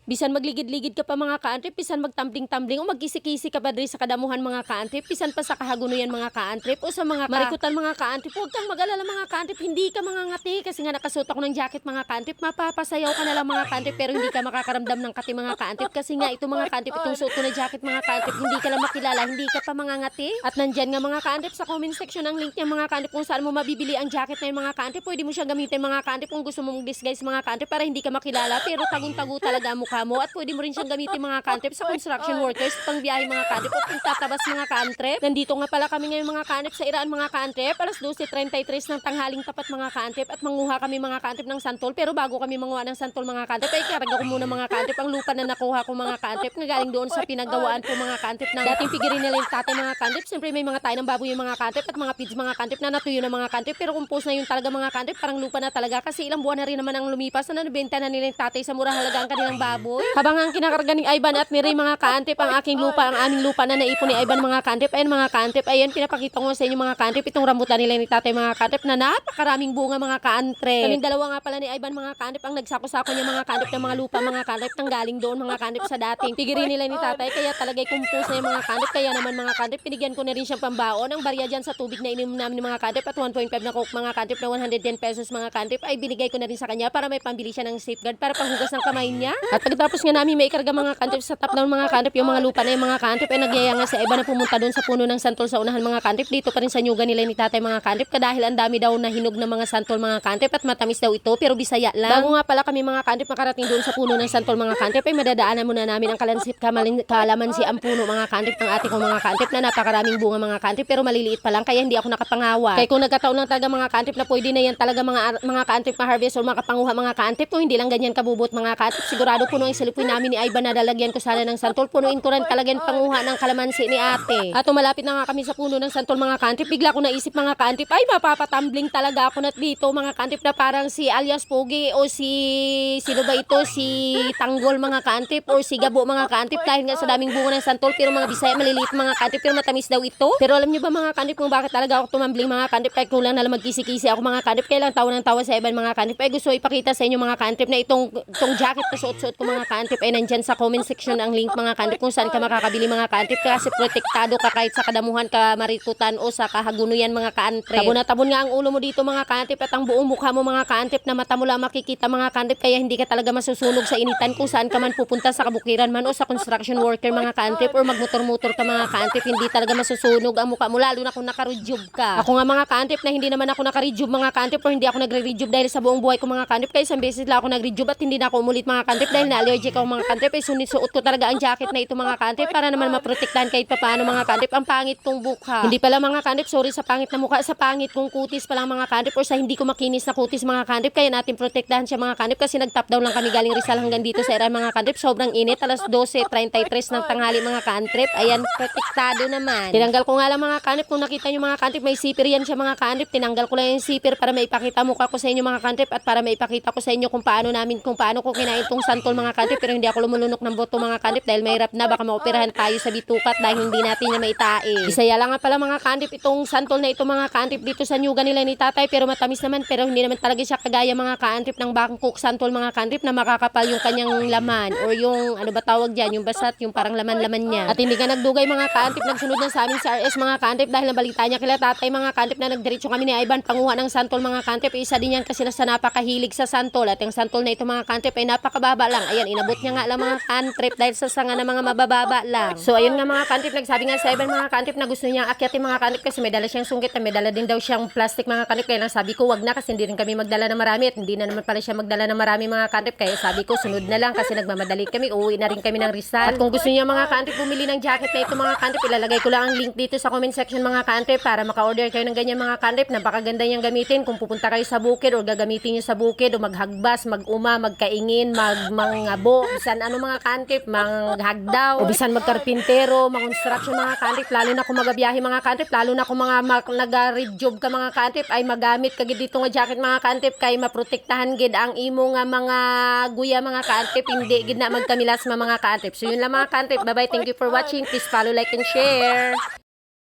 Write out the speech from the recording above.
Bisan magligid-ligid ka pa mga kaantrip, bisan magtambling-tambling o magkisi-kisi ka pa diri sa kadamuhan mga kaantrip, bisan pa sa kahagunuyan mga kaantrip o sa mga marikutan mga kaantrip, huwag kang mag-alala mga kaantrip, hindi ka mangangati kasi nga nakasuot ako ng jacket mga kaantrip, mapapasayaw ka na lang mga kaantrip pero hindi ka makakaramdam ng kati mga kaantrip kasi nga ito mga kaantrip, itong suot ko na jacket mga kaantrip, hindi ka lang makilala, hindi ka pa mangangati. At nandyan nga mga kaantrip sa comment section ang link niya mga kaantrip kung saan mo mabibili ang jacket na yun mga kaantrip, pwede mo siyang gamitin mga kaantrip kung gusto mong disguise mga kaantrip para hindi ka makilala pero tagong-tago talaga ang mukha mo, at pwede mo rin siyang gamitin mga kaantrip sa construction workers, pang biyahe mga kaantrip o pang tatabas mga kaantrip. Nandito nga pala kami ngayon mga kaantrip sa Iraan mga kaantrip, alas 12:33 ng tanghaling tapat mga kaantrip, at manguha kami mga kaantrip ng santol, pero bago kami manguha ng santol mga kaantrip ay karga ko muna mga kaantrip ang lupa na nakuha ko mga kaantrip na galing doon sa pinagawaan ko mga kaantrip ng dating pigirin nila yung tatay mga kaantrip. Siyempre may mga tayo ng baboy yung mga kaantrip at mga pigs mga kaantrip na natuyo na mga kaantrip, pero kumpos na yun talaga mga kaantrip, parang lupa na talaga kasi ilang buwan na rin naman ang lumipas na nabenta na nila yung tatay sa murang halaga ang kanilang baboy. Habang ang kinakarga ni Ivan at ni Ray mga kaantrip ang aking lupa, ang aming lupa na naipon ni Ivan mga kaantrip, ayan mga kaantrip, ayan pinapakita ko sa inyo mga kaantrip itong rambutan nila ni tatay mga kaantrip na napakaraming bunga mga kaantrip. Kaming dalawa nga pala ni Ivan mga kaantrip ang nagsako-sako niya mga kaantrip ng mga lupa mga kaantrip nang galing doon mga kaantrip sa dating pigirin nila ni tatay, kaya talagay kumpos na yung mga kaantrip, kaya naman mga kaantrip pinigyan ko na rin siyang pambaon. Ang barya dyan sa tubig na ininom namin mga kaantrip at 1.5 na coke mga kaantrip na 110 pesos mga kaantrip ay binigay ko na rin sa kanya para may pambili siya ng safeguard para panghugas ng kamay niya. At pagkatapos nga namin may ikarga mga kaantrip sa top down mga kaantrip yung mga lupa na yung mga kaantrip ay nagyaya nga si Ivan na pumunta doon sa puno ng santol sa unahan mga kaantrip, dito pa rin sa nyuga nila ni tatay mga kaantrip kadahil ang dami daw na hinog na mga santol mga kaantrip at matamis daw ito pero Bisaya lang. Bago nga pala kami mga kaantrip makarating doon sa puno ng santol mga kaantrip ay madadaanan muna namin ang kalamansi ang puno mga kaantrip ng ate ko mga kaantrip na napakaraming bunga mga kaantrip pero maliliit pa lang kaya hindi ako nakapangawa. Kaya kung nagkataon lang talaga mga kaantrip na pwede na yan talaga mga kaantrip ma-harvest o makapanguha mga kaantrip, kung hindi lang ganyan kabubot mga kaantrip, sigurado puno ang silipoy namin ni Ivan na lalagyan ko sana ng santol, punuin ko rin talaga yung panguha ng kalamansi ni ate. At malapit na nga kami sa puno ng santol mga kaantrip, bigla ko naisip mga kaantrip ay mapapatumbling talaga ako na dito mga kaantrip na parang si alias Pogi o si sino ba ito, si Tanggol mga kaantrip or si Gabo mga kaantrip dahil nga sa daming bunga ng santol pero mga Bisaya maliliit mga kaantrip pero matamis daw ito. Pero alam niyo ba mga kaantrip kung bakit talaga ako tumambling mga kaantrip, kahit kulang na lang magkisi-kisi ako mga kaantrip, kaya lang tawa ng tawa sa Ivan mga kaantrip ay gusto ipakita sa inyo mga kaantrip na itong jacket na suot-suot ko mga kaantrip ay nandyan sa comment section ang link mga kaantrip kung saan ka makakabili mga kaantrip kasi protektado ka kahit sa kadamuhan ka marikutan o sa kahagunuyan mga kaantrip. Tabon na tabon nga ang ulo mo dito mga kaantrip at ang buong mukha mo mga kaantrip na mata mo lang makikita mga kaantrip, kaya hindi ka talaga masusunog sa initan kung saan ka man pupunta sa kabukiran man o sa construction worker mga kaantrip or magmotor-motor ka mga kaantrip, hindi talaga masusunog ang mukha mo lalo na kung naka-rejuve ka. Ako nga mga kaantrip na hindi naman ako naka-rejuve mga kaantrip or hindi ako nagre-rejuve dahil sa buong buhay ko mga kaantrip, kaya isang beses lang ako nag-rejuve at hindi na ako umulit mga kaantrip dahil na-allergic ako mga kaantrip ay suot ko talaga ang jacket na ito mga kaantrip para naman maprotektahan kahit papaano mga kaantrip ang pangit kong mukha. Hindi pala mga kaantrip, sorry sa pangit na mukha, sa pangit kong kutis pala mga kaantrip or sa hindi ko makinis na kutis mga kaantrip, kaya natin protektahan siya mga kaantrip kasi nag-top down lang kami galing Rizal hanggang dito sa Iraan mga kaantrip, sobrang init, alas 12:33 ng tanghali mga kaantrip, ayan protektado naman. Tinanggal ko nga lang mga kaantrip, kung nakita nyo mga kaantrip may zipper yan siya mga kaantrip, tinanggal ko lang yung zipper para maipakita mukha ko sa inyo mga kaantrip at para maipakita ko sa inyo kung paano ko kinain tong santol mga kaantrip, pero hindi ako lumulunok ng boto mga kaantrip dahil mahirap na baka maoperahan tayo sa bitukat dahil hindi natin niya maitae. Bisaya lang nga pala mga kaantrip itong santol na ito mga kaantrip dito sa nyuga nila ni tatay, pero matamis naman pero hindi naman talaga siya kagaya mga kaantrip ng Bangkok santol mga kaantrip na makakapal yung kanyang laman or yung ano ba tawag dyan, yung basat, yung parang laman-laman niya. At hindi ka nagdugay mga kaantrip, nagsunod na sa amin sa RS mga kaantrip dahil nabalita niya kila tatay mga kaantrip na nagdiretso kami ni Ivan panguha ng santol mga kaantrip. Isa din yan kasi nasa napakahilig sa santol at yung santol na ito mga kaantrip ay napakababa lang. Ayan, inabot niya nga lang mga kaantrip dahil sa sanga na mga mabababa lang. So ayun nga mga kaantrip, nagsabi nga sa Ivan mga kaantrip na gusto niya akyatin mga kaantrip kasi may dala siyang sungkit at may dala din daw siyang plastic mga kaantrip, kaya lang sabi ko wag na kasi hindi rin kami magdala ng marami at hindi na naman pala siya magdala ng marami mga kaantrip, kaya sabi ko sunod na lang kasi nagmamadali kami, uuwi na rin kami ng Rizal. At kung gusto niya mga kaantrip bumili ng jacket na ito mga kaantrip, ilalagay ko lang ang link dito sa comment section mga kaantrip para maka-order kayo ng ganyan mga kaantrip, napakaganda niyang gamitin kung pupunta kayo sa bukid o gagamitin niyo sa bukid o maghagbas, mag-uma, magkaingin, mangabo, bisan ano mga kaantrip, manghagdaw o bisan magkarpintero, mag-construction mga kaantrip, lalo na kung magabiyahe mga kaantrip, lalo na kung mga nag-rejob ka mga kaantrip ay magamit kagid dito nga jacket mga kaantrip kay maprotektahan gid ang imo nga mga guya mga kaantrip, hindi gid na magkamilas mga kaantrip. So yun lang mga kaantrip, bye bye, thank you for watching, please follow, like and share.